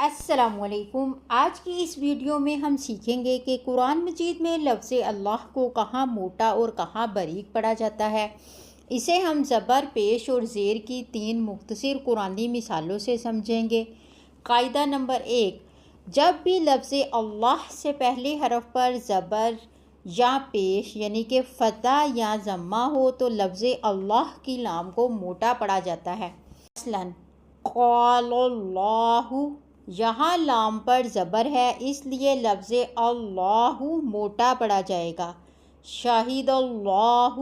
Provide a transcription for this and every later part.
السلام علیکم۔ آج کی اس ویڈیو میں ہم سیکھیں گے کہ قرآن مجید میں لفظ اللہ کو کہاں موٹا اور کہاں باریک پڑھا جاتا ہے۔ اسے ہم زبر، پیش اور زیر کی 3 مختصر قرآنی مثالوں سے سمجھیں گے۔ قاعدہ نمبر 1، جب بھی لفظ اللہ سے پہلے حرف پر زبر یا پیش یعنی کہ فتح یا ضمہ ہو تو لفظ اللہ کی لام کو موٹا پڑھا جاتا ہے۔ مثلاً قال اللہ، یہاں لام پر زبر ہے اس لیے لفظ اللہ موٹا پڑھا جائے گا۔ شاہد اللہ،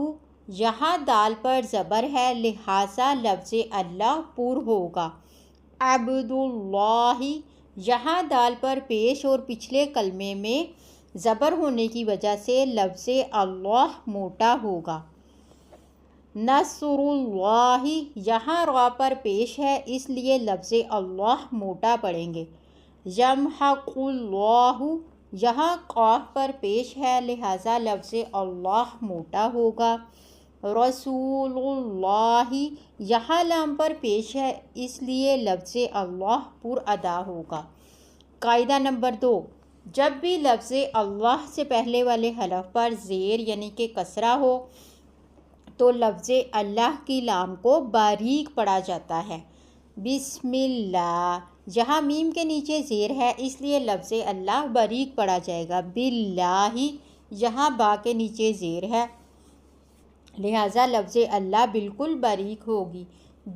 یہاں دال پر زبر ہے لہٰذا لفظ اللہ پر ہوگا۔ عبد اللہ، یہاں دال پر پیش اور پچھلے کلمے میں زبر ہونے کی وجہ سے لفظ اللہ موٹا ہوگا۔ نصر اللہ، یہاں را پر پیش ہے اس لیے لفظ اللہ موٹا پڑھیں گے۔ یمحق اللہ، یہاں قاف پر پیش ہے لہٰذا لفظ اللہ موٹا ہوگا۔ رسول اللہ، یہاں لام پر پیش ہے اس لیے لفظ اللہ پر ادا ہوگا۔ قاعدہ نمبر 2، جب بھی لفظ اللہ سے پہلے والے حرف پر زیر یعنی کہ کسرہ ہو تو لفظ اللہ کی لام کو باریک پڑھا جاتا ہے۔ بسم اللہ، یہاں میم کے نیچے زیر ہے اس لیے لفظ اللہ باریک پڑھا جائے گا۔ باللہ، یہاں با کے نیچے زیر ہے لہٰذا لفظ اللہ بالکل باریک ہوگی۔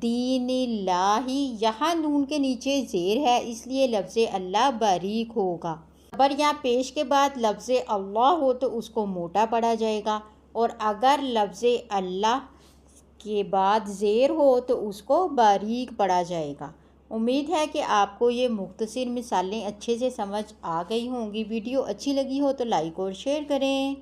دین اللہ، یہاں نون کے نیچے زیر ہے اس لیے لفظ اللہ باریک ہوگا۔ زبر یا پیش کے بعد لفظ اللہ ہو تو اس کو موٹا پڑھا جائے گا، اور اگر لفظ اللہ کے بعد زیر ہو تو اس کو باریک پڑھا جائے گا۔ امید ہے کہ آپ کو یہ مختصر مثالیں اچھے سے سمجھ آ گئی ہوں گی۔ ویڈیو اچھی لگی ہو تو لائک اور شیئر کریں۔